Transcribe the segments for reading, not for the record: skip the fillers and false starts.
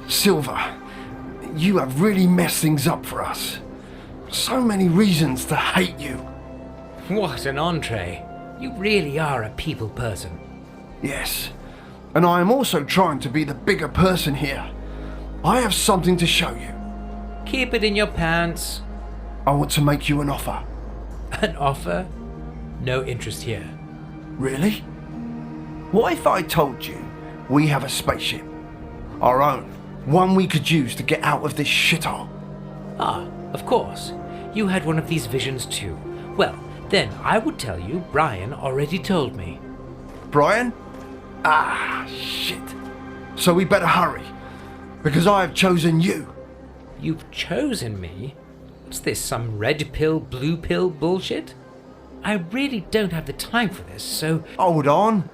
Silver, you have really messed things up for us. So many reasons to hate you. What an entree. You really are a people person. Yes, and I am also trying to be the bigger person here. I have something to show you. Keep it in your pants. I want to make you an offer. An offer? No interest here. Really? What if I told you we have a spaceship? Our own. One we could use to get out of this shithole. Ah, of course. You had one of these visions too. Well, then I would tell you Brian already told me. Brian? Shit. So we better hurry, because I have chosen you. You've chosen me? What's this, some red pill, blue pill bullshit? I really don't have the time for this, so... Hold on.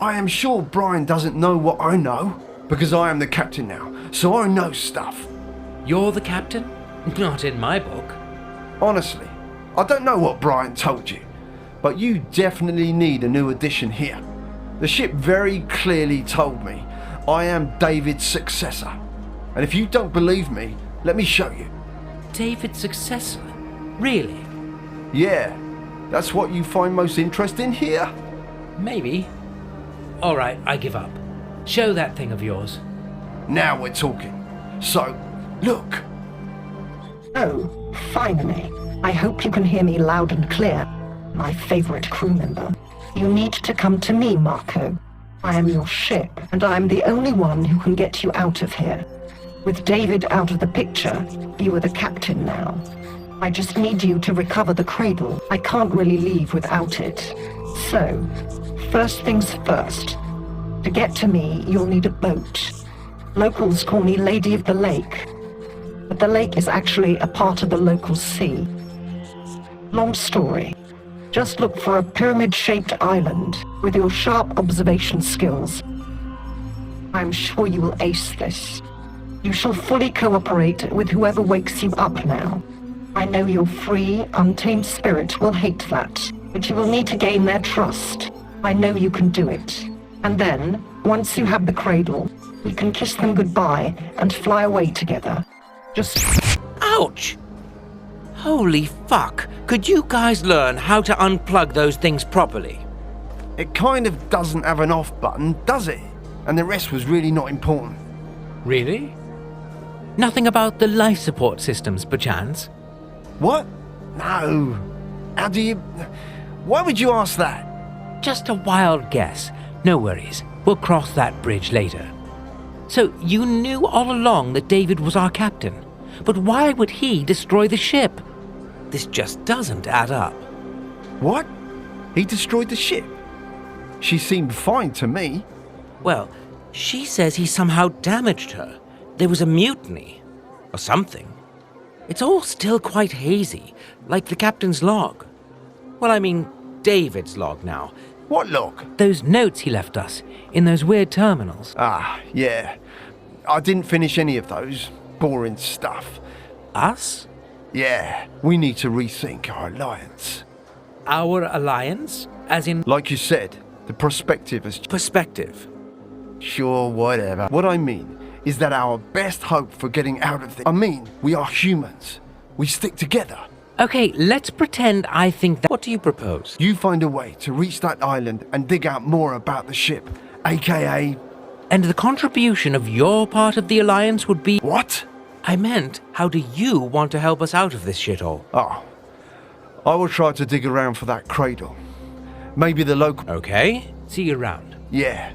I am sure Brian doesn't know what I know, because I am the captain now, so I know stuff. You're the captain? Not in my book. Honestly, I don't know what Brian told you, but you definitely need a new addition here. The ship very clearly told me I am David's successor. And if you don't believe me, let me show you. David's successor? Really? Yeah, that's what you find most interesting here? Maybe. Alright, I give up. Show that thing of yours. Now we're talking. So, look. Oh, finally. I hope you can hear me loud and clear, my favorite crew member. You need to come to me, Marco. I am your ship, and I am the only one who can get you out of here. With David out of the picture, you are the captain now. I just need you to recover the cradle. I can't really leave without it. So, first things first. To get to me, you'll need a boat. Locals call me Lady of the Lake, but the lake is actually a part of the local sea. Long story. Just look for a pyramid-shaped island with your sharp observation skills. I'm sure you will ace this. You shall fully cooperate with whoever wakes you up now. I know your free, untamed spirit will hate that, but you will need to gain their trust. I know you can do it. And then, once you have the cradle, we can kiss them goodbye and fly away together. Just... Ouch! Holy fuck! Could you guys learn how to unplug those things properly? It kind of doesn't have an off button, does it? And the rest was really not important. Really? Nothing about the life support systems, perchance? What? No. How do you... Why would you ask that? Just a wild guess. No worries. We'll cross that bridge later. So, you knew all along that David was our captain. But why would he destroy the ship? This just doesn't add up. What? He destroyed the ship? She seemed fine to me. Well, she says he somehow damaged her. There was a mutiny. Or something. It's all still quite hazy, like the captain's log. Well, I mean, David's log now. What log? Those notes he left us, in those weird terminals. Yeah. I didn't finish any of those. Boring stuff. Us? Yeah, we need to rethink our alliance. Our alliance? As in... Like you said, the perspective has... Perspective. Sure, whatever. What I mean is that our best hope for getting out of this... I mean, we are humans. We stick together. Okay, let's pretend I think that... What do you propose? You find a way to reach that island and dig out more about the ship, aka... And the contribution of your part of the alliance would be... What? I meant, how do you want to help us out of this shithole? Oh, I will try to dig around for that cradle. Maybe the local... Okay, see you around. Yeah.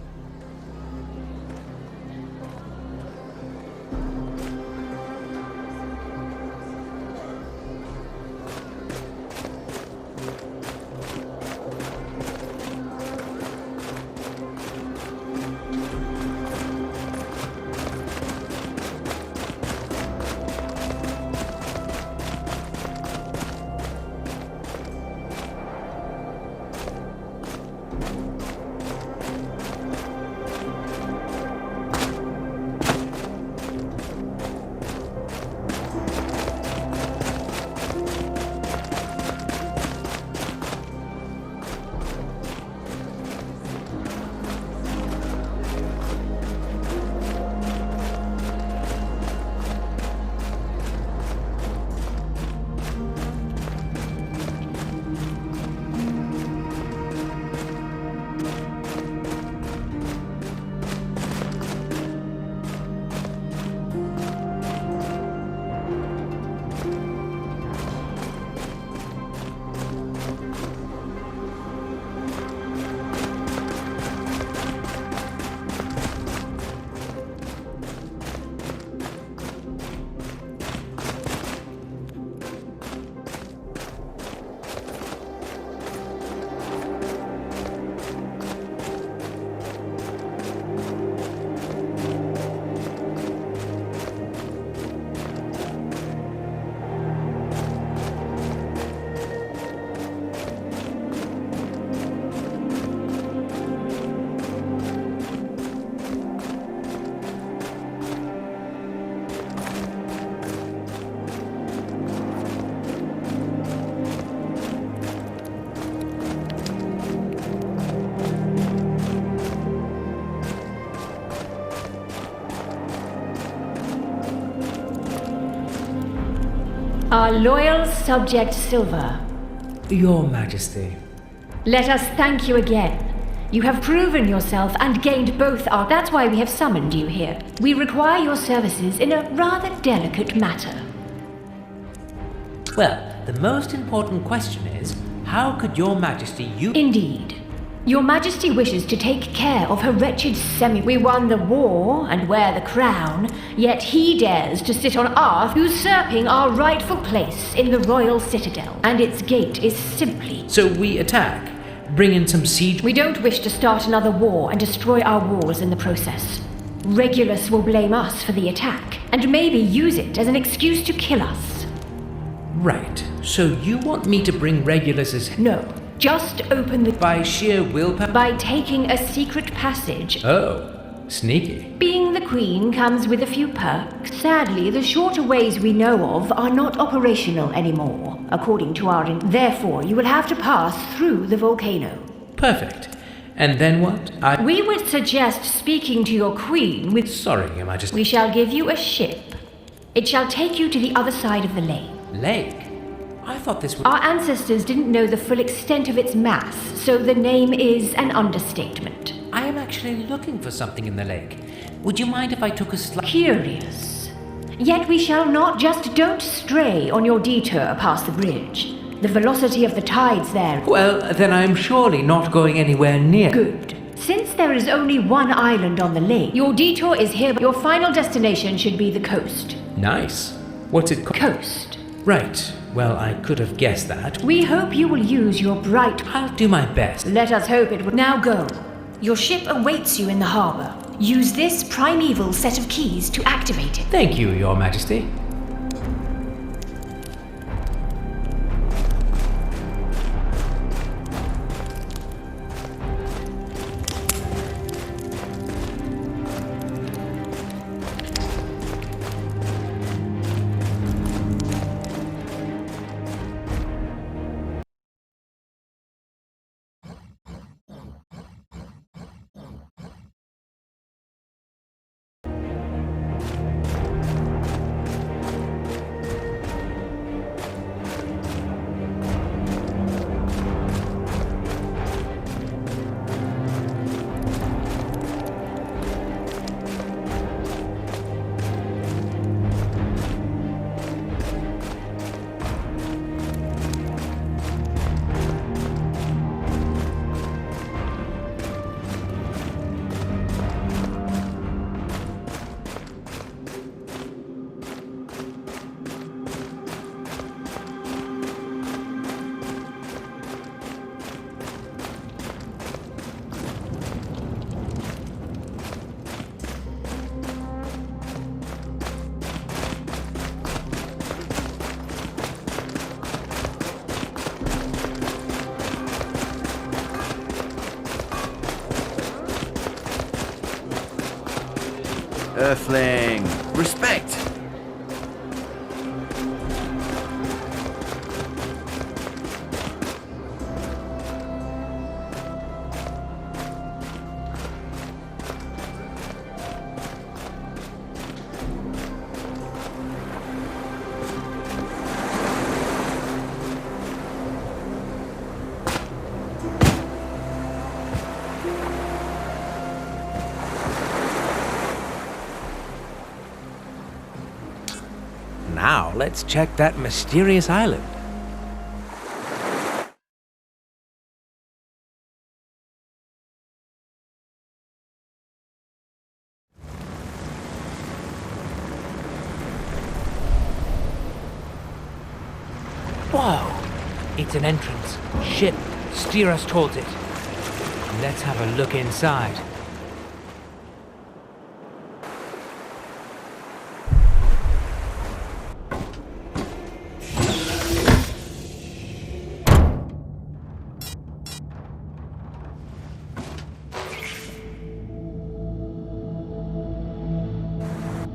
Our loyal subject Silver. Your Majesty. Let us thank you again. You have proven yourself and gained both our... That's why we have summoned you here. We require your services in a rather delicate matter. Well, the most important question is, how could Your Majesty Indeed. Your Majesty wishes to take care of her wretched We won the war and wear the crown, yet he dares to sit on Earth, usurping our rightful place in the royal citadel. And its gate is simply... So we attack? Bring in some siege? We don't wish to start another war and destroy our walls in the process. Regulus will blame us for the attack, and maybe use it as an excuse to kill us. Right. So you want me to bring Regulus's... No. Just open the... By sheer willpower? By taking a secret passage. Oh. Sneaky. Being the Queen comes with a few perks. Sadly, the shorter ways we know of are not operational anymore, according to our... Therefore, you will have to pass through the volcano. Perfect. And then what? We would suggest speaking to your Queen with... Sorry, Your Majesty. We shall give you a ship. It shall take you to the other side of the lake. Lake? I thought this was... Our ancestors didn't know the full extent of its mass, so the name is an understatement. I am actually looking for something in the lake. Would you mind if I took a Curious. Yet we shall not. Just don't stray on your detour past the bridge. The velocity of the tides there... Well, then I'm surely not going anywhere near... Good. Since there is only one island on the lake, your detour is here, but your final destination should be the coast. Nice. What's it called? Coast. Right. Well, I could have guessed that. We hope you will use your bright... I'll do my best. Let us hope it will... Now go. Your ship awaits you in the harbor. Use this primeval set of keys to activate it. Thank you, Your Majesty. Earthling, respect! Now, let's check that mysterious island. Whoa! It's an entrance. Ship. Steer us towards it. Let's have a look inside.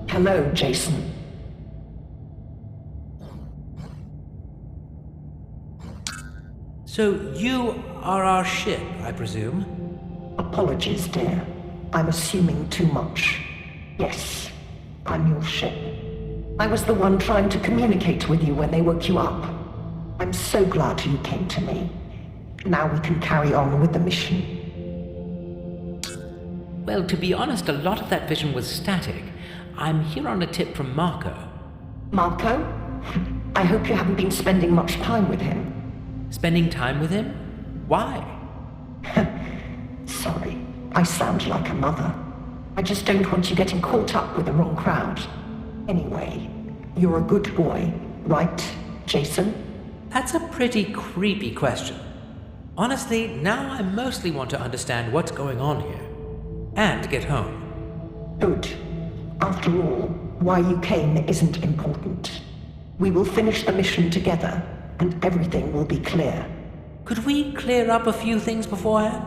Hello, Jason. So you are our ship, I presume? Apologies, dear. I'm assuming too much. Yes, I'm your ship. I was the one trying to communicate with you when they woke you up. I'm so glad you came to me. Now we can carry on with the mission. Well, to be honest, a lot of that vision was static. I'm here on a tip from Marco. Marco? I hope you haven't been spending much time with him. Spending time with him? Why? Sorry, I sound like a mother. I just don't want you getting caught up with the wrong crowd. Anyway, you're a good boy, right, Jason? That's a pretty creepy question. Honestly, now I mostly want to understand what's going on here. And get home. Good. After all, why you came isn't important. We will finish the mission together, and everything will be clear. Could we clear up a few things beforehand?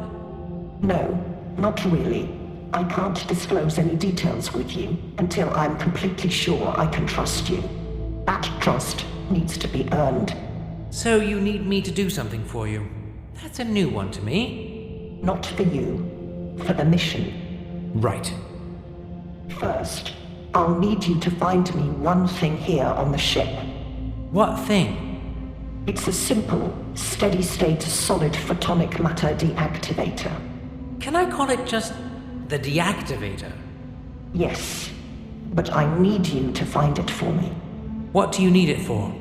No, not really. I can't disclose any details with you until I'm completely sure I can trust you. That trust needs to be earned. So you need me to do something for you. That's a new one to me. Not for you, for the mission. Right. First, I'll need you to find me one thing here on the ship. What thing? It's a simple, steady-state solid photonic matter deactivator. Can I call it just the deactivator? Yes, but I need you to find it for me. What do you need it for?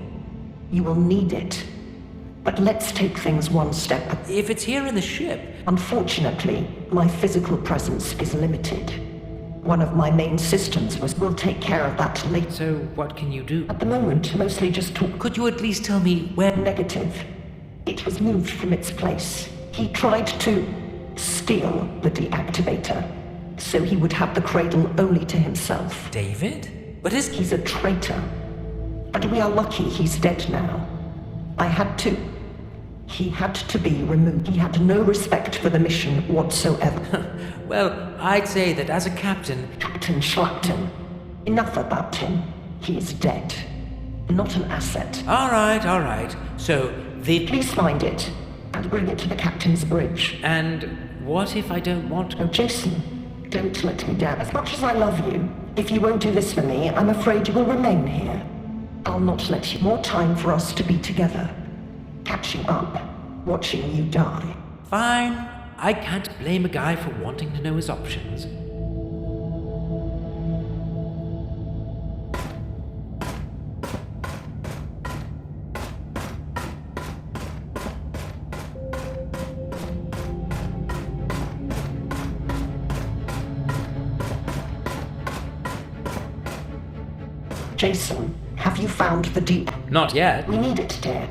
You will need it. But let's take things one step at. If it's here in the ship. Unfortunately, my physical presence is limited. One of my main systems will take care of that later. So what can you do? At the moment, mostly just talk. Could you at least tell me where? Negative. It was moved from its place. He tried to steal the deactivator, so he would have the cradle only to himself. David? But He's a traitor. And we are lucky he's dead now. He had to be removed. He had no respect for the mission whatsoever. Well, I'd say that as a captain... Captain Schlapton. Enough about him. He is dead. Not an asset. All right. So, Please find it, and bring it to the captain's bridge. And what if I don't want to? Oh, Jason, don't let me down. As much as I love you, if you won't do this for me, I'm afraid you will remain here. I'll not let you. More time for us to be together. Catching up, watching you die. Fine. I can't blame a guy for wanting to know his options. Jason, have you found the deep? Not yet. We need it, dear.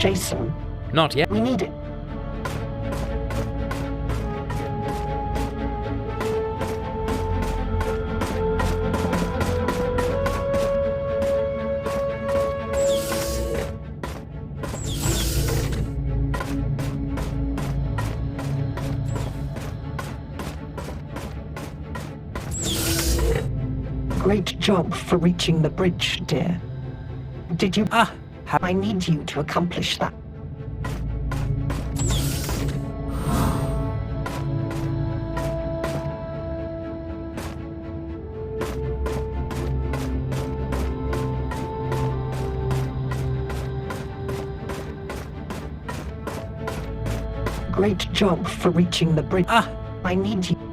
Jason, Not yet. we need it. Great job for reaching the bridge, dear. Did you? I need you to accomplish that. Great job for reaching the bridge. I need you.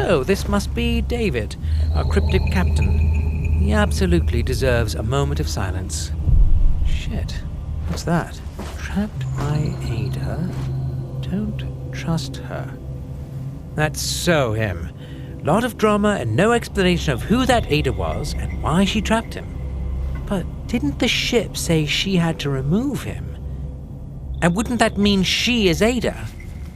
So, this must be David, our cryptic captain. He absolutely deserves a moment of silence. Shit. What's that? Trapped by Ada. Don't trust her. That's so him. Lot of drama and no explanation of who that Ada was and why she trapped him. But didn't the ship say she had to remove him? And wouldn't that mean she is Ada?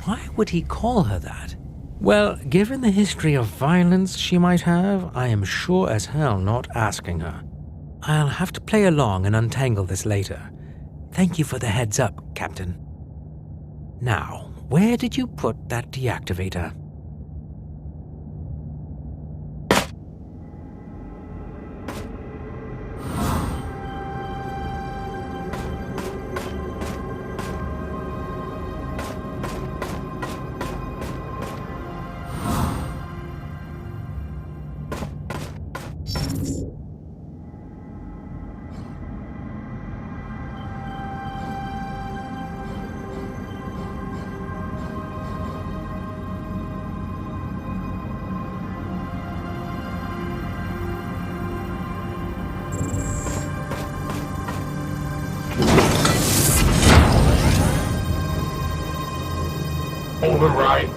Why would he call her that? Well, given the history of violence she might have, I am sure as hell not asking her. I'll have to play along and untangle this later. Thank you for the heads up, Captain. Now, where did you put that deactivator? Override.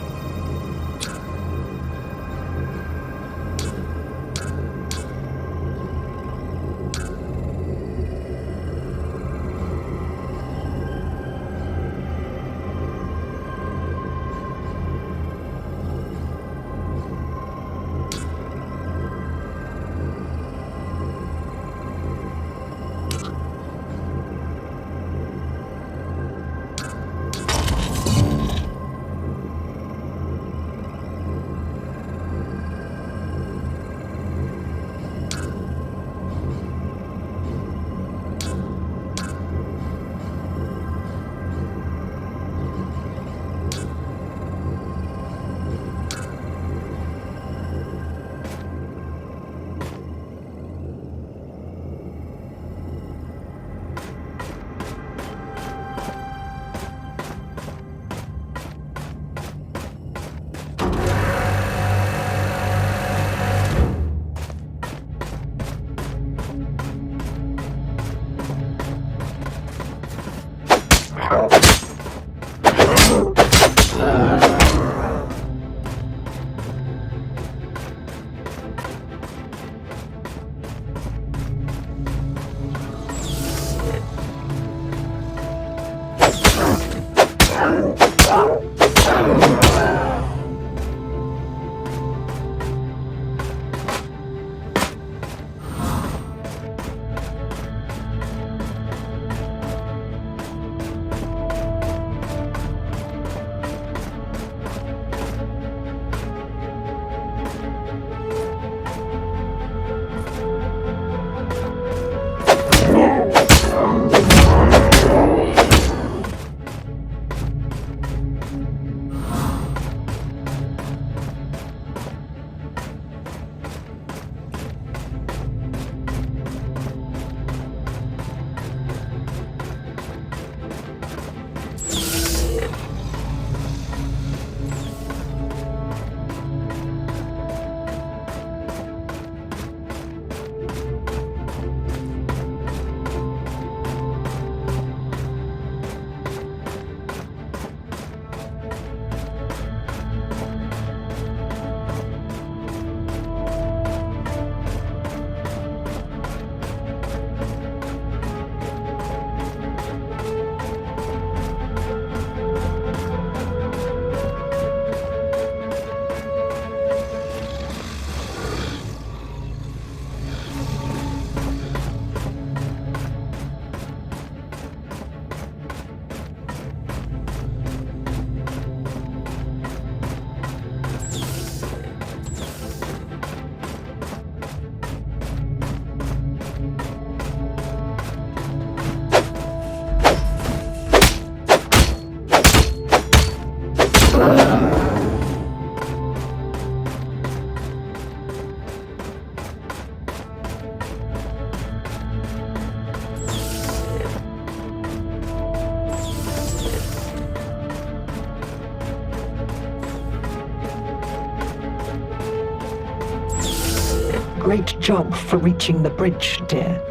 Great job for reaching the bridge, dear.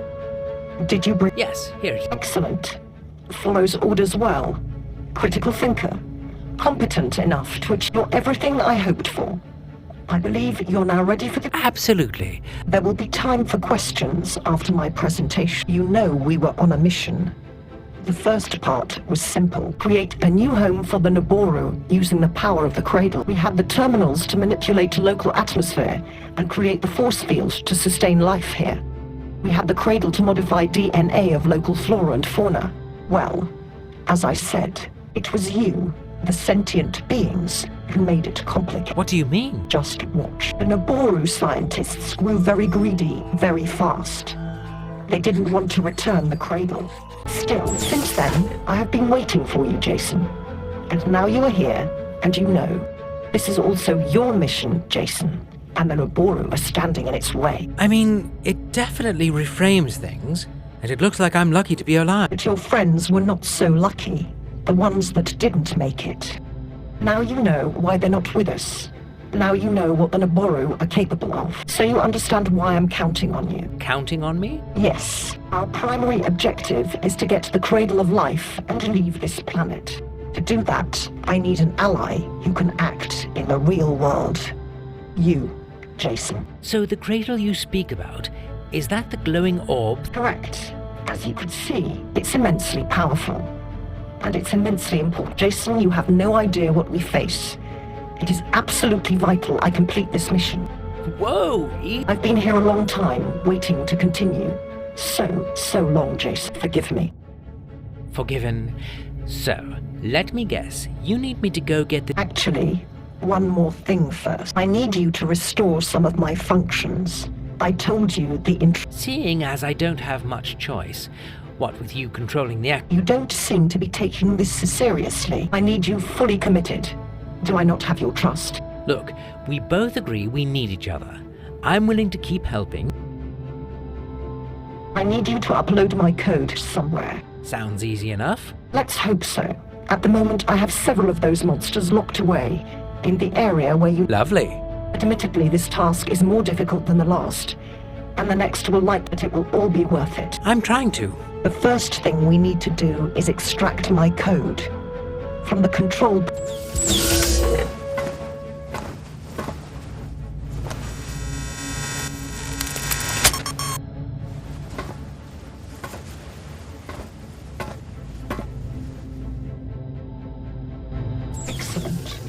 Did you bring... Yes, here it is. Excellent. Follows orders well. Critical thinker. Competent enough to achieve everything I hoped for. I believe you're now ready for the... Absolutely. There will be time for questions after my presentation. You know we were on a mission. The first part was simple. Create a new home for the Naboru using the power of the cradle. We had the terminals to manipulate local atmosphere and create the force field to sustain life here. We had the cradle to modify DNA of local flora and fauna. Well, as I said, it was you, the sentient beings, who made it complicated. What do you mean? Just watch. The Naboru scientists grew very greedy, very fast. They didn't want to return the cradle. Still, since then, I have been waiting for you, Jason. And now you are here, and you know. This is also your mission, Jason. And the Naboru are standing in its way. I mean, it definitely reframes things, and it looks like I'm lucky to be alive. But your friends were not so lucky. The ones that didn't make it. Now you know why they're not with us. Now you know what the Naboru are capable of. So you understand why I'm counting on you. Counting on me? Yes. Our primary objective is to get to the cradle of life and leave this planet. To do that, I need an ally who can act in the real world. You, Jason. So the cradle you speak about, is that the glowing orb? Correct. As you could see, it's immensely powerful. And it's immensely important. Jason, you have no idea what we face. It is absolutely vital I complete this mission. Whoa! I've been here a long time, waiting to continue. So long, Jason. Forgive me. Forgiven. So, let me guess. You need me to go get the... Actually, one more thing first. I need you to restore some of my functions. I told you the Seeing as I don't have much choice, what with you controlling the act... You don't seem to be taking this seriously. I need you fully committed. Do I not have your trust? Look, we both agree we need each other. I'm willing to keep helping. I need you to upload my code somewhere. Sounds easy enough. Let's hope so. At the moment, I have several of those monsters locked away in the area where you... Lovely. Admittedly, this task is more difficult than the last, and the next will like that it will all be worth it. I'm trying to. The first thing we need to do is extract my code from the control... Excellent.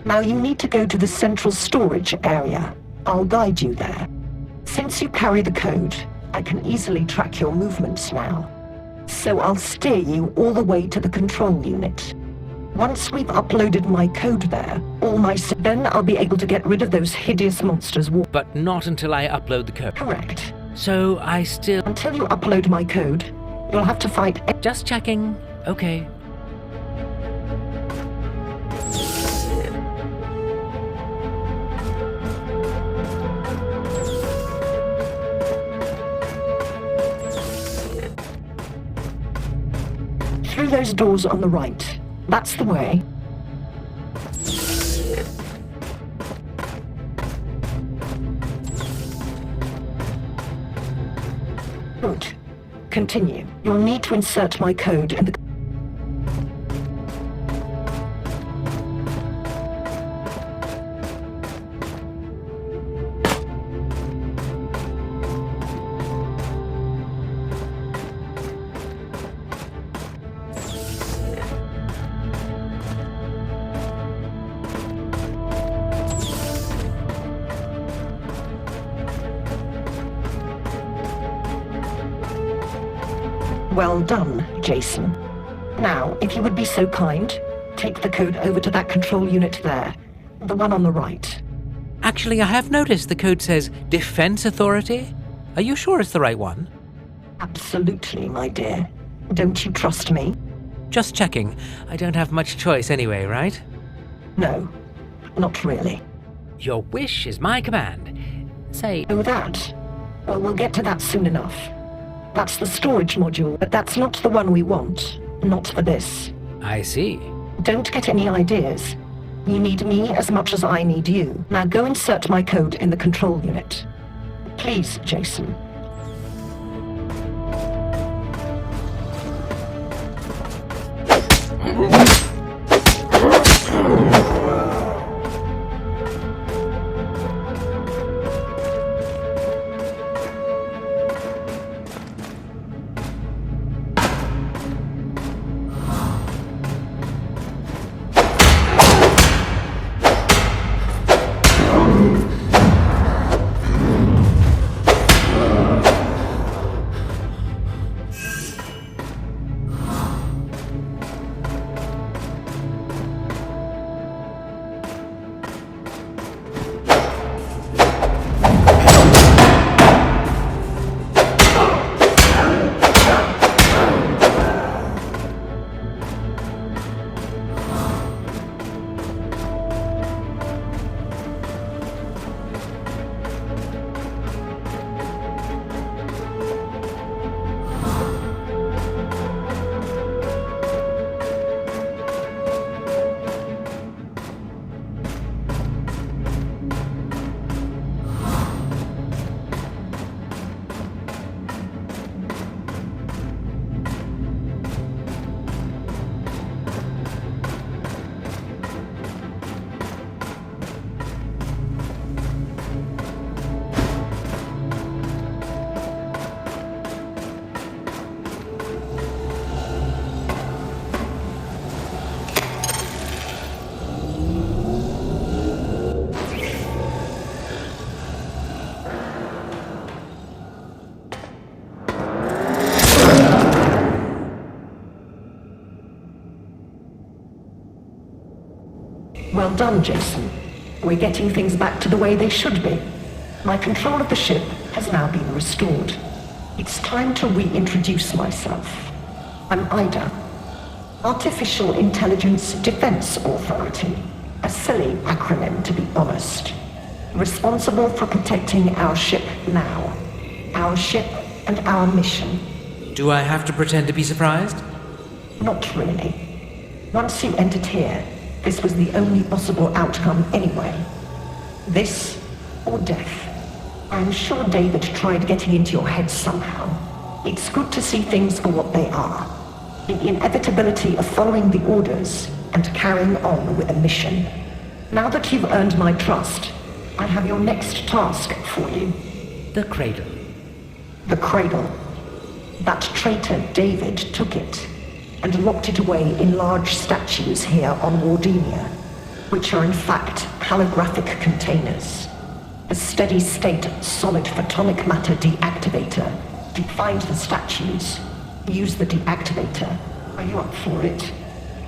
Now you need to go to the central storage area. I'll guide you there. Since you carry the code, I can easily track your movements now. So I'll steer you all the way to the control unit. Once we've uploaded my code there, then I'll be able to get rid of those hideous monsters. But not until I upload the code. Correct. So I still... Until you upload my code, you'll have to fight... Just checking. Okay. Through those doors on the right. That's the way. Good. Continue. You'll need to insert my code in the... Well done, Jason. Now, if you would be so kind, take the code over to that control unit there. The one on the right. Actually, I have noticed the code says Defense Authority. Are you sure it's the right one? Absolutely, my dear. Don't you trust me? Just checking. I don't have much choice anyway, right? No, not really. Your wish is my command. Say... Oh, that? Well, we'll get to that soon enough. That's the storage module, but that's not the one we want. Not for this. I see. Don't get any ideas. You need me as much as I need you. Now go insert my code in the control unit. Please, Jason. Well done, Jason. We're getting things back to the way they should be. My control of the ship has now been restored. It's time to reintroduce myself. I'm Ida. Artificial Intelligence Defense Authority. A silly acronym, to be honest. Responsible for protecting our ship now. Our ship and our mission. Do I have to pretend to be surprised? Not really. Once you entered here, this was the only possible outcome anyway. This or death. I'm sure David tried getting into your head somehow. It's good to see things for what they are. The inevitability of following the orders and carrying on with a mission. Now that you've earned my trust, I have your next task for you. The cradle. The cradle. That traitor David took it and locked it away in large statues here on Wardinia, which are in fact holographic containers. A steady-state solid photonic matter deactivator. Find the statues. Use the deactivator. Are you up for it?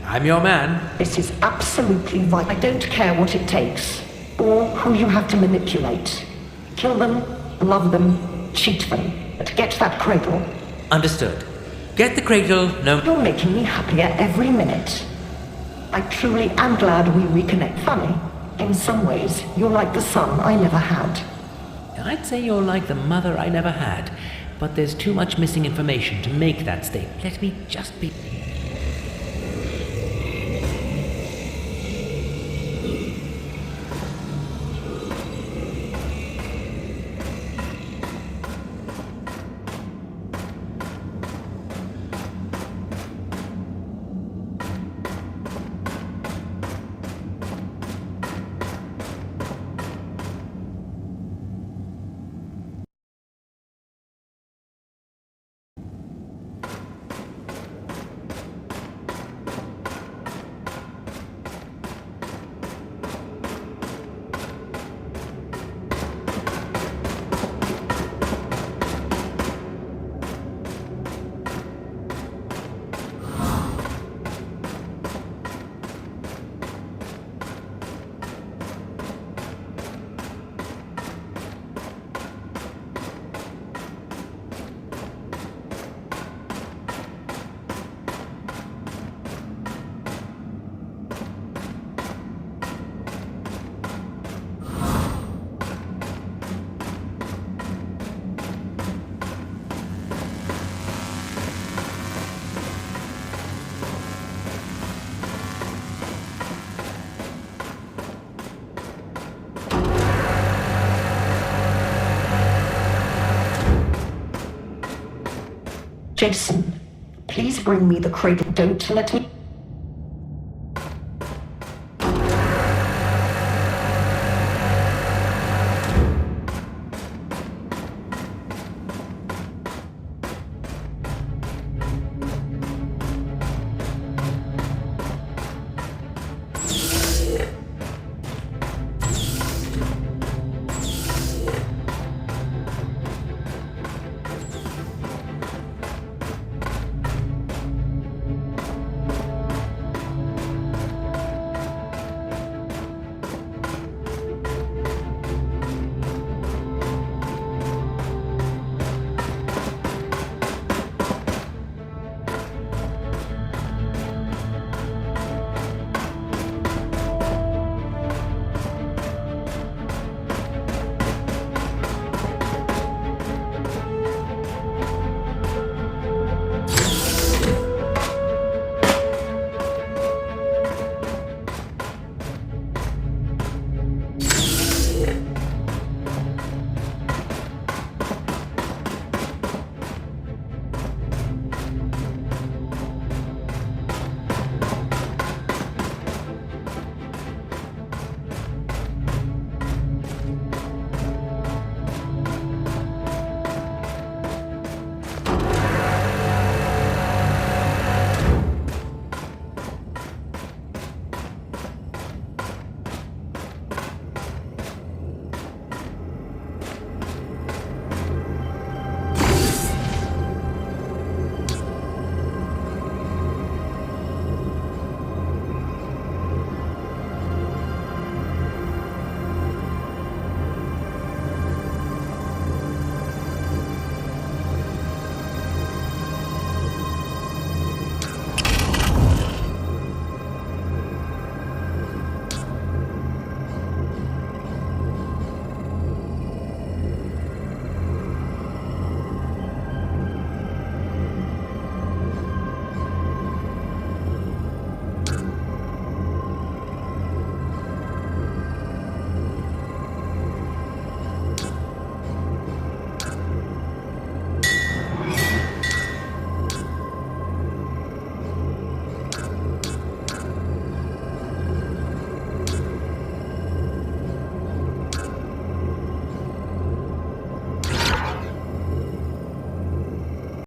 I'm your man. This is absolutely vital. I don't care what it takes, or who you have to manipulate. Kill them, love them, cheat them, but get that cradle. Understood. Get the cradle, no... You're making me happier every minute. I truly am glad we reconnect. Funny, in some ways, you're like the son I never had. I'd say you're like the mother I never had, but there's too much missing information to make that statement. Let me just be... Jason, please bring me the cradle. Don't let me